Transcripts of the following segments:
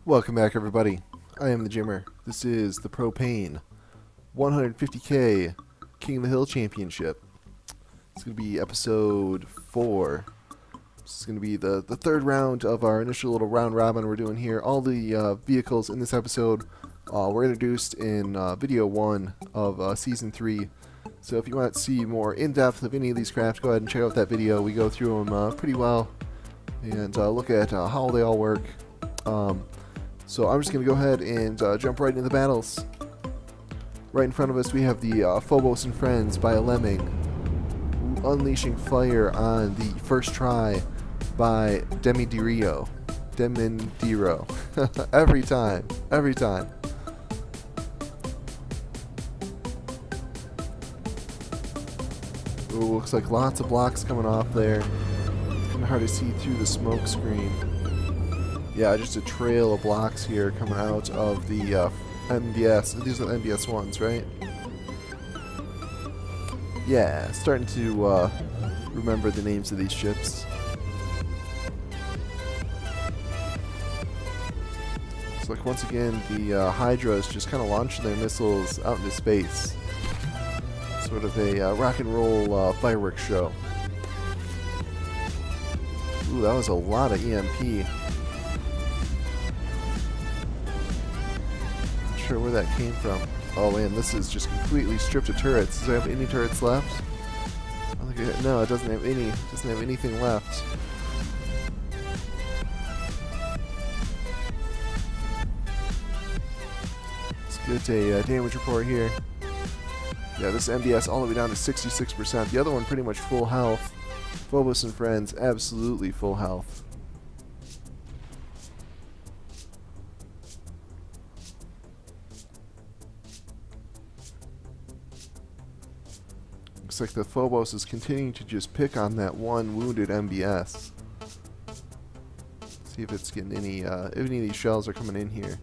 Welcome back, everybody. I am the Jimmer. This is the Propane 150k King of the Hill Championship. It's going to be episode 4. This is going to be the third round of our initial little round robin we're doing here. All the vehicles in this episode were introduced in video 1 of Season 3. So if you want to see more in-depth of any of these crafts, go ahead and check out that video. We go through them pretty well and look at how they all work. So I'm just going to go ahead and jump right into the battles. Right in front of us we have the Phobos and Friends by Lemming, unleashing fire on the first try by Demidiro. every time. Ooh, looks like lots of blocks coming off there. It's kind of hard to see through the smoke screen. Yeah, just a trail of blocks here coming out of the MBS. These are the MBS ones, right? Yeah, starting to remember the names of these ships. Looks like once again the Hydras just kind of launching their missiles out into space. Sort of a rock and roll fireworks show. Ooh, that was a lot of EMP. Sure where that came from. Oh man, this is just completely stripped of turrets. Does it have any turrets left? I think no, it doesn't have any. Doesn't have anything left. Let's get a damage report here. Yeah, this MBS all the way down to 66%. The other one pretty much full health. Phobos and Friends, absolutely full health. Looks like the Phobos is continuing to just pick on that one wounded MBS. See if it's getting any of these shells are coming in here.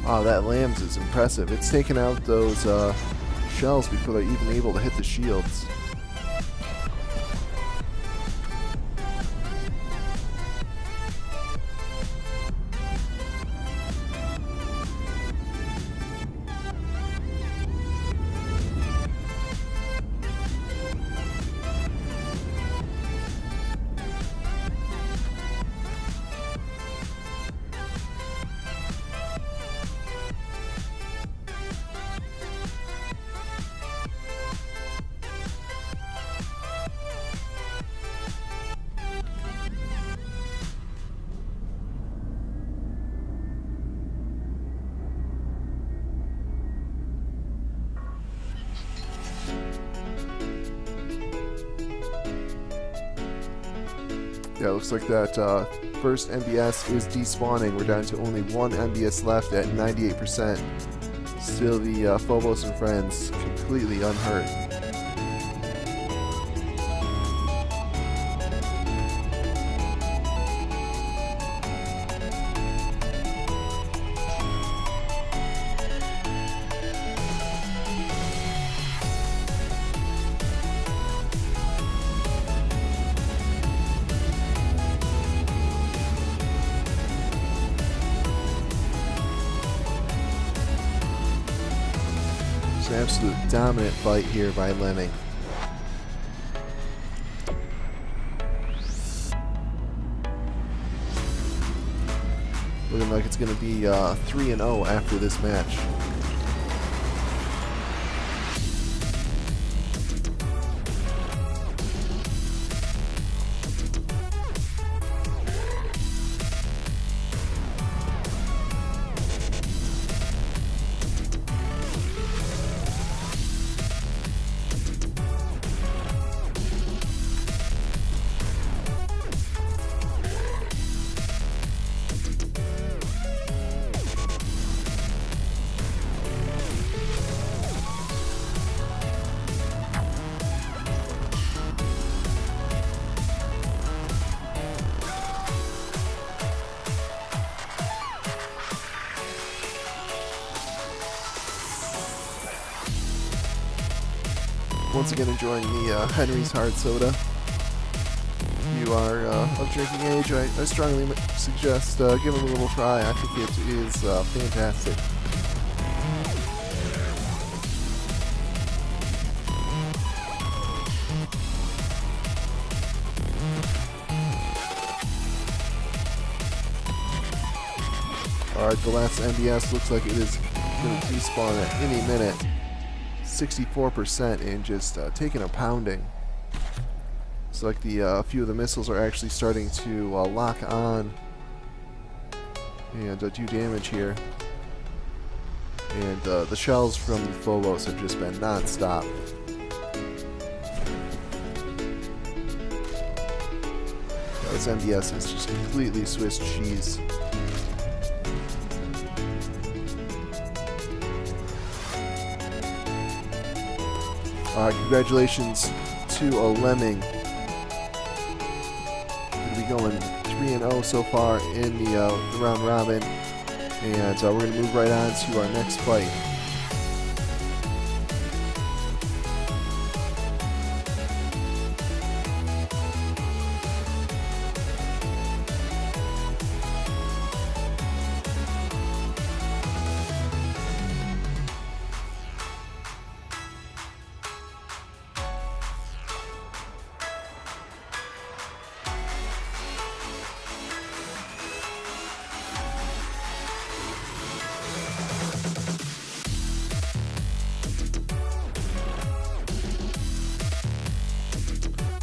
Oh, that Lambs is impressive. It's taken out those shells before they're even able to hit the shields. Yeah, it looks like that first MBS is despawning. We're down to only one MBS left at 98%. Still the Phobos and Friends completely unhurt. An absolute dominant fight here by Lemming. Looking like it's going to be 3-0 after this match. Once again, enjoying the Henry's Hard Soda. If you are of drinking age, I strongly suggest giving it a little try. I think it is fantastic. Alright, the last MBS looks like it is going to despawn at any minute. 64% and just taking a pounding. Looks like the few of the missiles are actually starting to lock on and do damage here. And the shells from the Phobos have just been non-stop. This MBS is just completely Swiss cheese. Congratulations to a Lemming. Going to be going 3-0 so far in the round robin, and we're going to move right on to our next fight.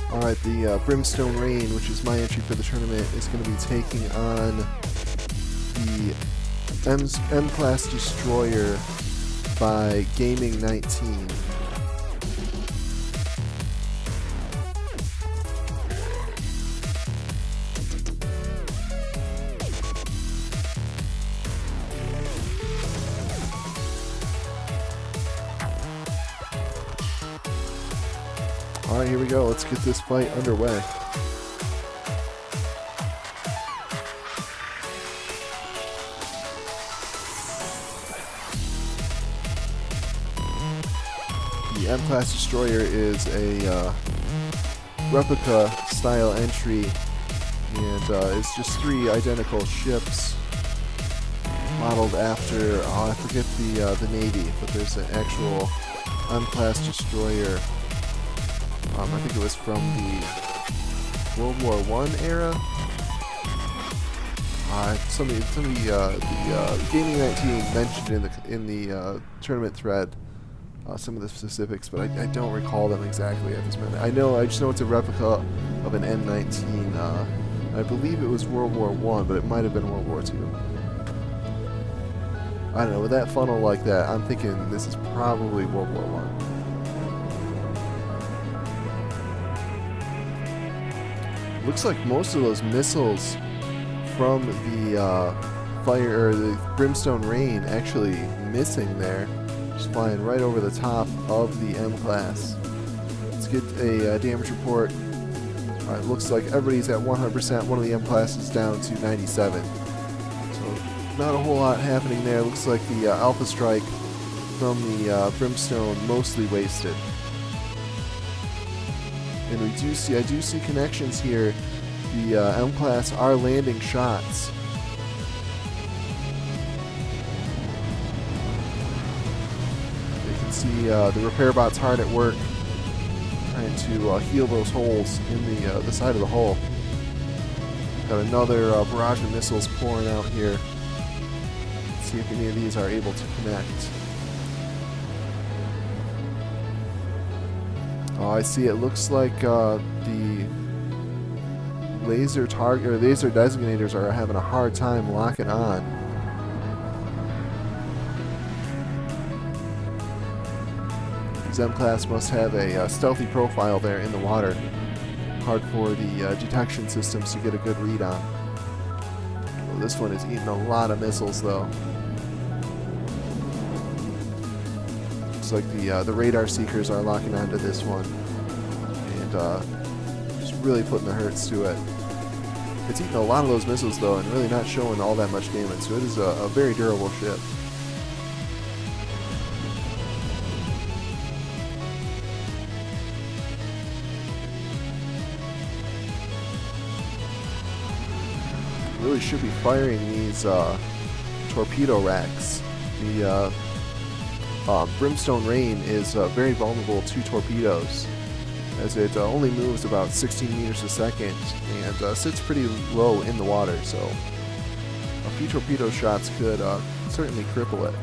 Alright, the Brimstone Rain, which is my entry for the tournament, is going to be taking on the M-Class Destroyer by Gaming 19. Alright, here we go. Let's get this fight underway. The M-Class Destroyer is a replica style entry, and it's just 3 identical ships modeled after, I forget the Navy, but there's an actual M-Class Destroyer. I think it was from the World War I era. Some of the Gaming 19 mentioned in the tournament thread some of the specifics, but I don't recall them exactly at this minute. I just know it's a replica of an M19. I believe it was World War I, but it might have been World War II. I don't know. With that funnel like that, I'm thinking this is probably World War I. Looks like most of those missiles from the fire or the Brimstone Rain actually missing there, just flying right over the top of the M-Class. Let's get a damage report. Alright, looks like everybody's at 100%. One of the M-Classes down to 97. So not a whole lot happening there. Looks like the Alpha Strike from the Brimstone mostly wasted. And I do see connections here. The M-Class are landing shots. You can see the repair bots hard at work, trying to heal those holes in the side of the hull. Got another barrage of missiles pouring out here. Let's see if any of these are able to connect. Oh, I see. It looks like the laser target or laser designators are having a hard time locking on. These M-Class must have a stealthy profile there in the water. Hard for the detection systems to get a good read on. Well, this one is eating a lot of missiles, though. Looks like the radar seekers are locking onto this one, and just really putting the hurts to it. It's eating a lot of those missiles though, and really not showing all that much damage. So it is a very durable ship. really should be firing these torpedo racks. The Brimstone Rain is very vulnerable to torpedoes, as it only moves about 16 meters a second and sits pretty low in the water, so a few torpedo shots could certainly cripple it.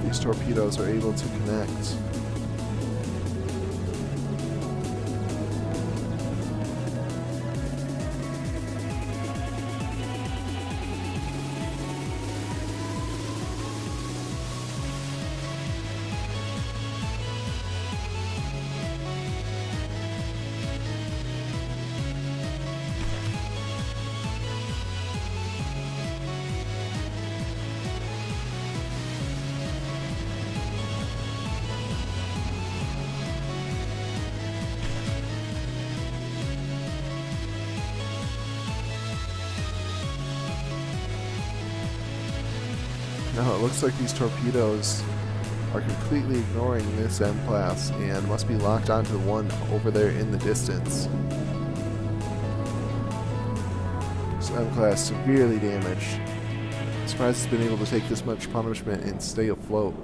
These torpedoes are able to connect. Now it looks like these torpedoes are completely ignoring this M-class and must be locked onto the one over there in the distance. This M-class severely damaged. I'm surprised it's been able to take this much punishment and stay afloat.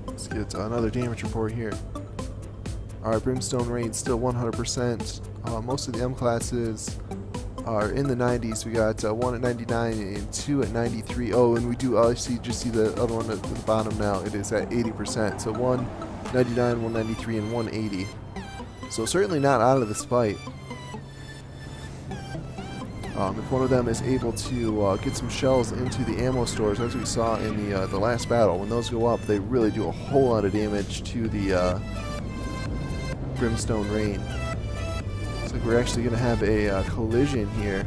Let's get another damage report here. Alright, Brimstone Rain still 100%. Most of the M classes are in the 90s. We got 1 at 99 and 2 at 93. Oh, and we do obviously just see the other one at the bottom now. It is at 80%. So 199, 193, and 180. So certainly not out of this fight. If one of them is able to get some shells into the ammo stores, as we saw in the last battle, when those go up, they really do a whole lot of damage to the Brimstone Rain. Looks like we're actually going to have a collision here.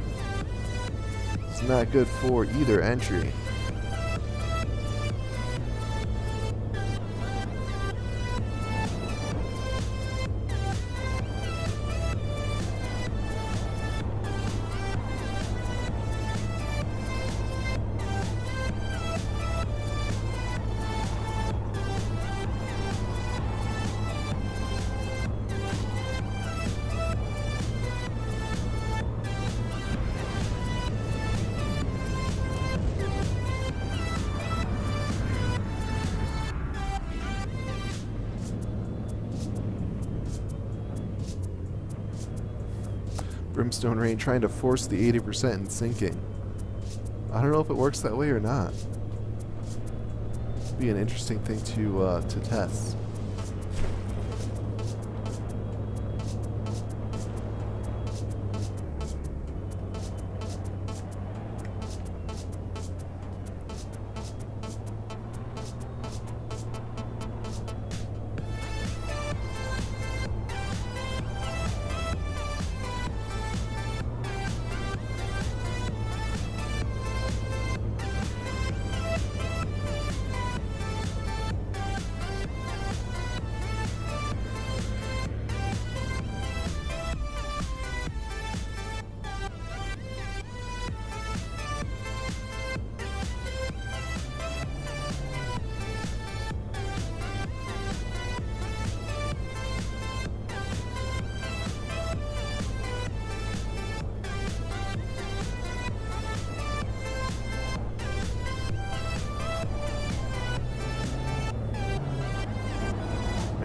It's not good for either entry. Brimstone Rain trying to force the 80% and sinking. I don't know if it works that way or not. Be an interesting thing to test.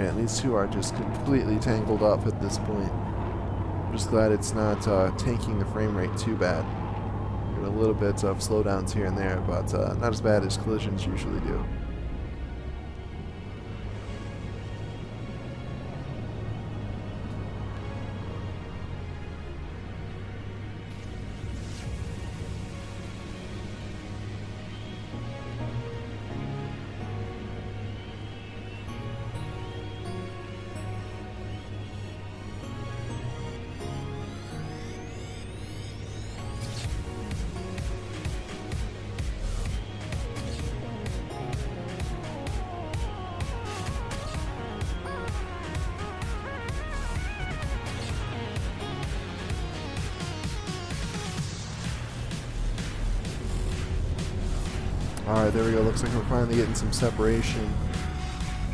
Man, these two are just completely tangled up at this point. I'm just glad it's not tanking the frame rate too bad. Get a little bit of slowdowns here and there, but not as bad as collisions usually do. Alright, there we go. Looks like we're finally getting some separation.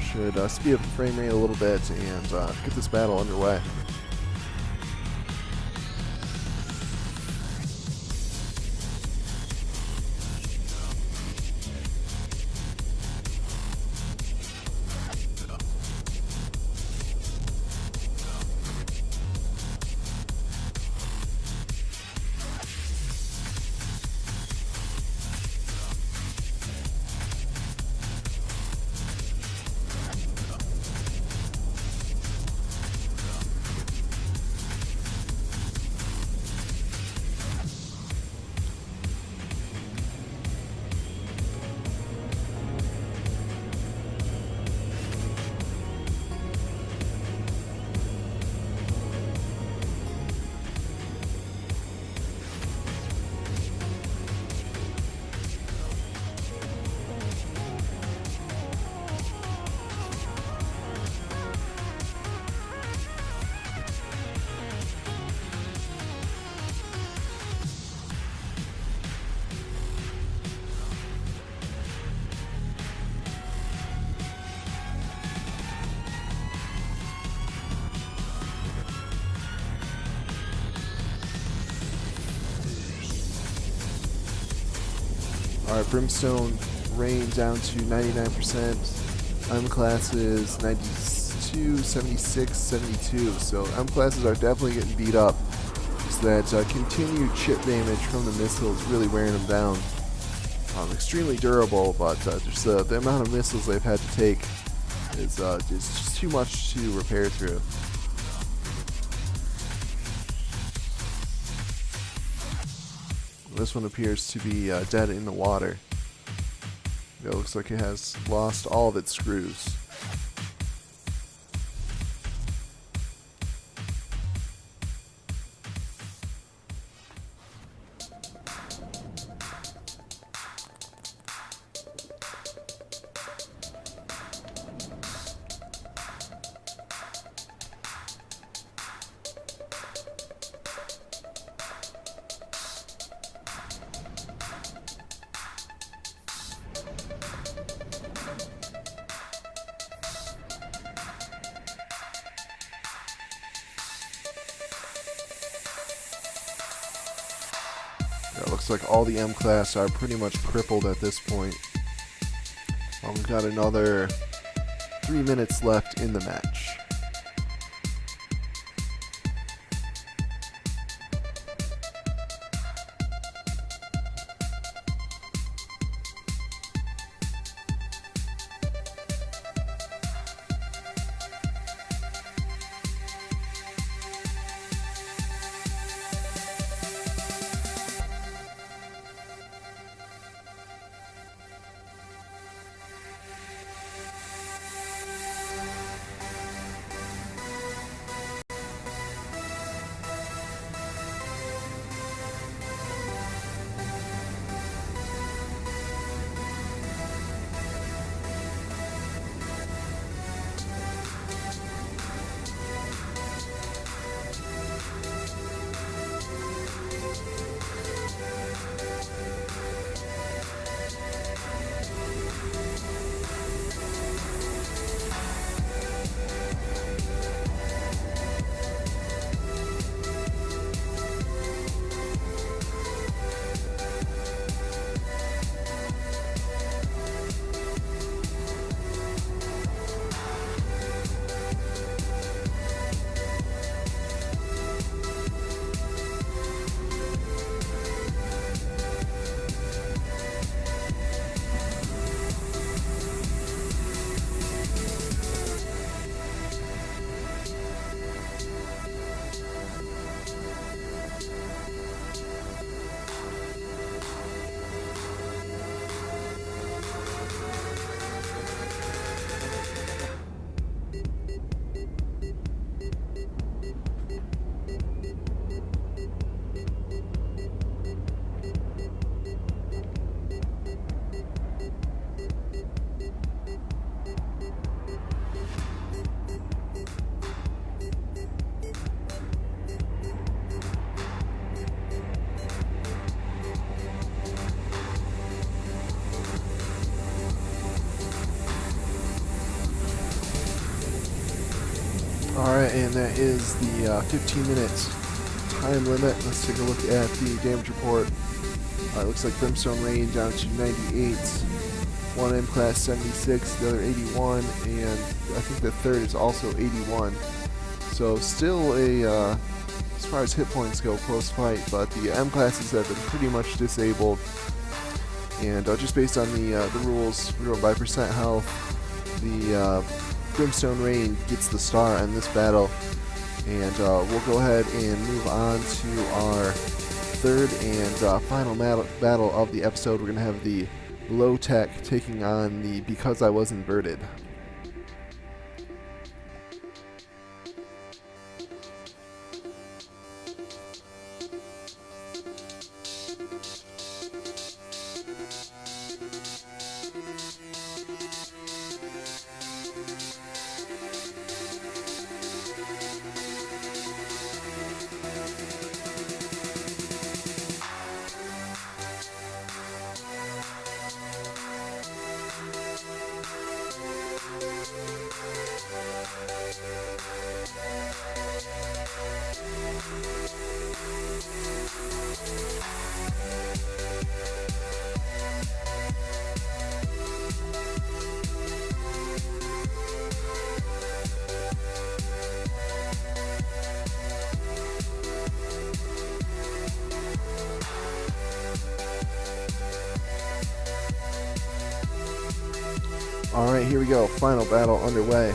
Should speed up the frame rate a little bit and get this battle underway. Alright, Brimstone Rain down to 99%. M classes 92, 76, 72. So M classes are definitely getting beat up. So that continued chip damage from the missile is really wearing them down. Extremely durable, but just the amount of missiles they've had to take is just too much to repair through. This one appears to be dead in the water. It looks like it has lost all of its screws. It looks like all the M class are pretty much crippled at this point. We've got another 3 minutes left in the match. Alright, and that is the 15-minute time limit. Let's take a look at the damage report. It looks like Brimstone Rain down to 98, one M class 76, the other 81, and I think the third is also 81. So still a, as far as hit points go, close fight, but the M classes have been pretty much disabled. And just based on the rules, we're going by percent health. The Brimstone Rain gets the star on this battle. And we'll go ahead and move on to our third and final battle of the episode. We're going to have the Low Tech taking on the Because I Was Inverted. Alright, here we go. Final battle underway.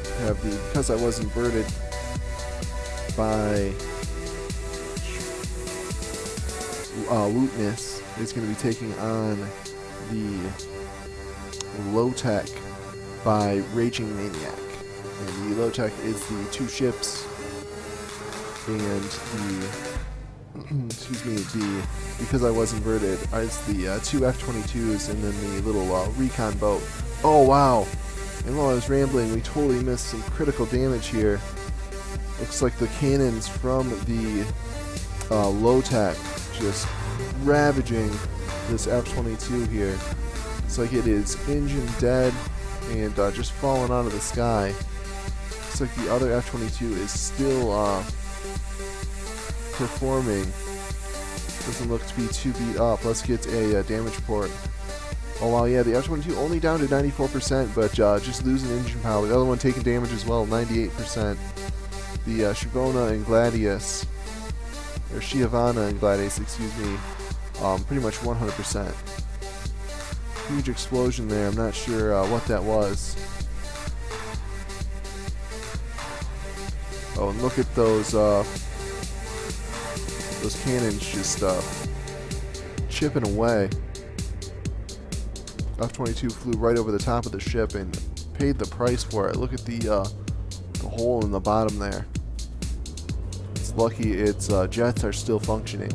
We have the Because I Was Inverted by Lootness is going to be taking on the Low Tech by Raging Maniac. And the Low Tech is the two ships and the excuse me, the Because I Was Inverted is the two F-22s and then the little recon boat. Oh wow! And while I was rambling, we totally missed some critical damage here. Looks like the cannons from the Low Tech just ravaging this F-22 here. It's like it is engine dead and just falling out of the sky. Looks like the other F-22 is still performing. Doesn't look to be too beat up. Let's get a damage report. Oh wow, yeah, the F-22 only down to 94%, but just losing engine power. The other one taking damage as well, 98%. The Shivona and Gladius, or Shiavana and Gladius, excuse me, pretty much 100%. Huge explosion there. I'm not sure what that was. Oh, and look at those cannons just chipping away. F-22 flew right over the top of the ship and paid the price for it. Look at the hole in the bottom there. It's lucky its jets are still functioning.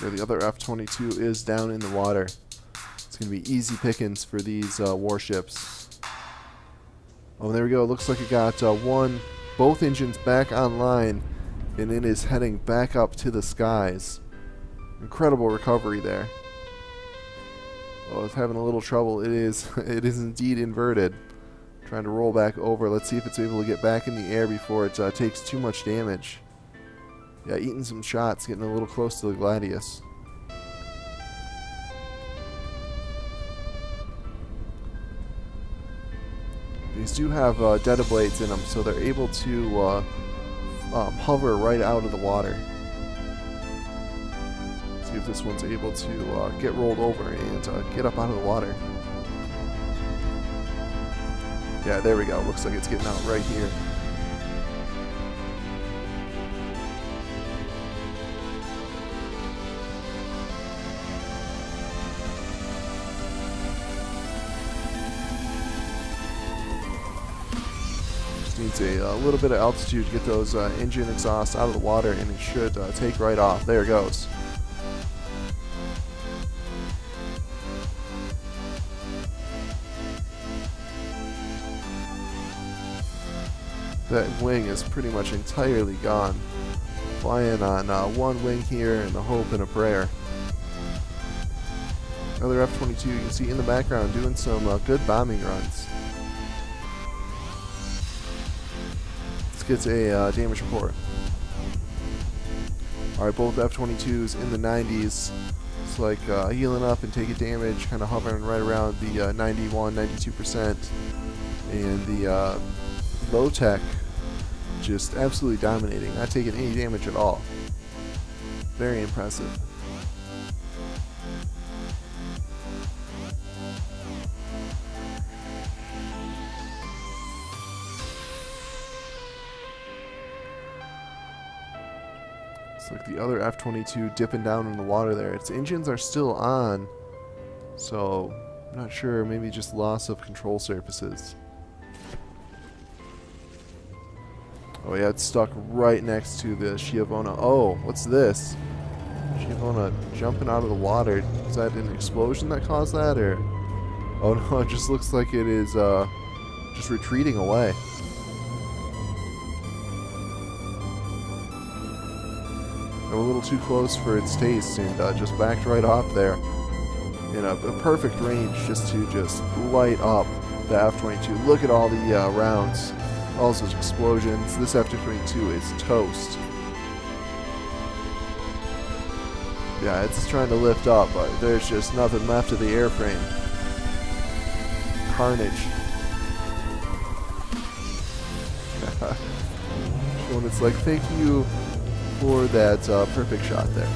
There, the other F-22 is down in the water. It's going to be easy pickings for these warships. Oh, there we go. Looks like it got both engines back online, and it is heading back up to the skies. Incredible recovery there. Oh, it's having a little trouble. It is indeed inverted. Trying to roll back over. Let's see if it's able to get back in the air before it takes too much damage. Yeah, eating some shots, getting a little close to the Gladius. These do have data blades in them, so they're able to hover right out of the water. See if this one's able to get rolled over and get up out of the water. Yeah, there we go. Looks like it's getting out right here. Needs a little bit of altitude to get those engine exhausts out of the water, and it should take right off. There it goes. That wing is pretty much entirely gone. Flying on one wing here and a hope and a prayer. other F-22 you can see in the background doing some good bombing runs. Let's get a damage report. Alright, both F-22s in the 90s. It's like healing up and taking damage, kind of hovering right around the 91, 92%. And the low tech just absolutely dominating, not taking any damage at all. Very impressive. It's like the other F-22 dipping down in the water there. Its engines are still on, so I'm not sure, maybe just loss of control surfaces. Oh yeah, it's stuck right next to the Schiavona. Oh, what's this? Schiavona jumping out of the water. Is that an explosion that caused that, or? Oh no, it just looks like it is just retreating away. A little too close for its taste, and just backed right off there in a perfect range just to light up the F-22. Look at all the rounds, all those explosions. This F-22 is toast. Yeah, it's trying to lift up, but there's just nothing left of the airframe. Carnage. When it's like, thank you for that perfect shot there.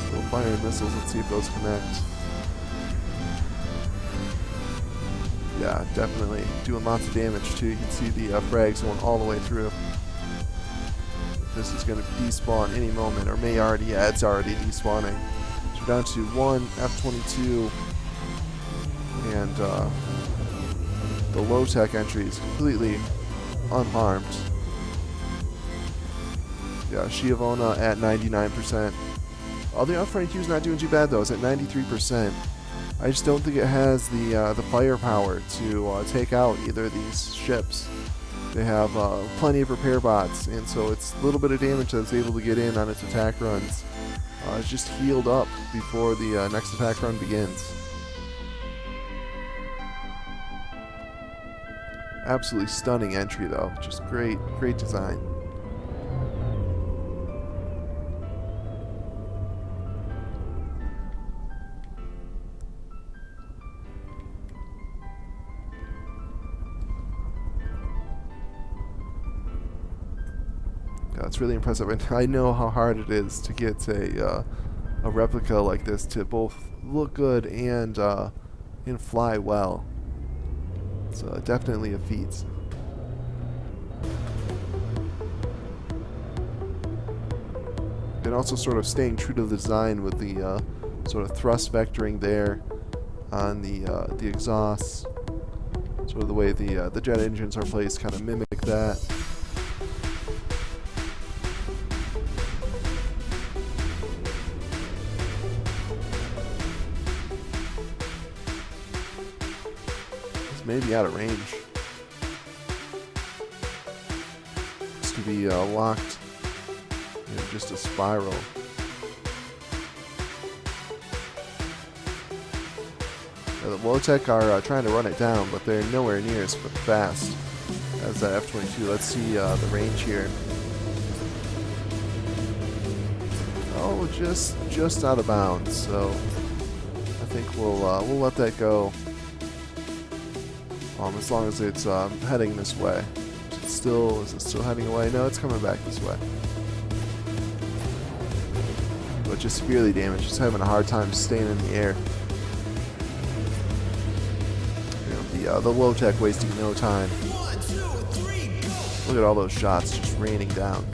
Still firing missiles. Let's see if those connect. Yeah, definitely doing lots of damage too. You can see the frags going all the way through. This is going to despawn any moment, or may already. Yeah, it's already despawning. So we're down to one F-22, and the low-tech entry is completely unharmed. Yeah, Schiavona at 99%. Other F-22 is not doing too bad though. It's at 93%. I just don't think it has the firepower to take out either of these ships. They have plenty of repair bots, and so it's a little bit of damage that's able to get in on its attack runs. It's just healed up before the next attack run begins. Absolutely stunning entry though, just great design. Yeah, it's really impressive, and I know how hard it is to get a replica like this to both look good and fly well. It's definitely a feat. And also sort of staying true to the design with the sort of thrust vectoring there on the exhausts. Sort of the way the jet engines are placed kind of mimic that. Maybe out of range. This could be locked in just a spiral. The low-tech are trying to run it down, but they're nowhere near as fast as that F-22. Let's see the range here. Oh, just out of bounds. So I think we'll let that go. As long as it's heading this way. Is it still heading away? No, it's coming back this way. But just severely damaged. Just having a hard time staying in the air. You know, the low tech wasting no time. 1, 2, 3, go. Look at all those shots just raining down.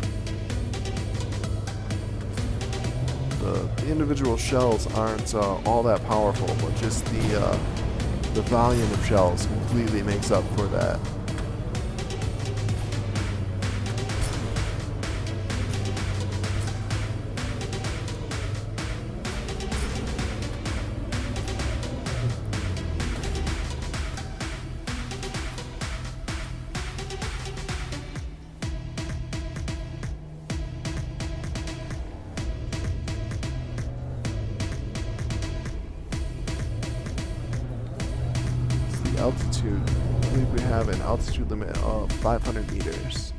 The individual shells aren't all that powerful, but just the volume of shells completely makes up for that. altitude, I believe we have an altitude limit of 500 meters.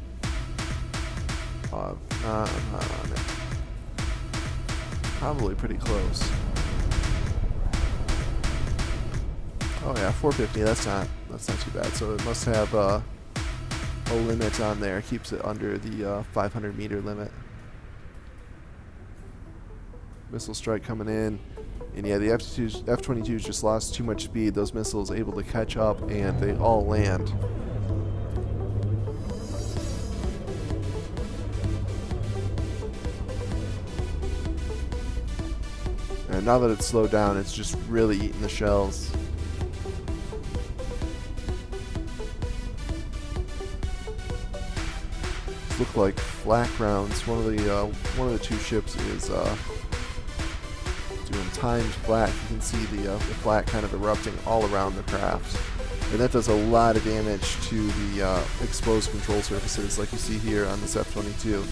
I'm not on it. Probably pretty close. Oh yeah, 450. That's not too bad. So it must have a limit on there. Keeps it under the 500 meter limit. Missile strike coming in, and yeah, the F-22s just lost too much speed. Those missiles able to catch up, and they all land. And now that it's slowed down, it's just really eating the shells. Look like flak rounds. One of the two ships is doing timed flak. You can see the flak kind of erupting all around the craft, and that does a lot of damage to the exposed control surfaces, like you see here on this F-22.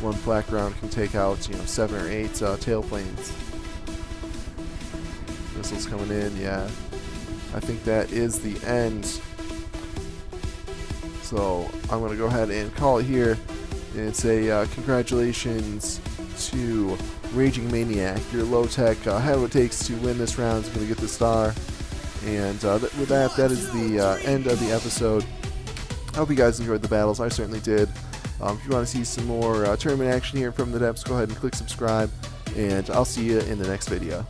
One flak round can take out 7 or 8 tailplanes. Missiles coming in, yeah. I think that is the end. So I'm going to go ahead and call it here and say congratulations to Raging Maniac. Your low-tech had what it takes to win this round. Is going to get the star. And with that is the end of the episode. I hope you guys enjoyed the battles. I certainly did. If you want to see some more tournament action here from the depths, go ahead and click subscribe. And I'll see you in the next video.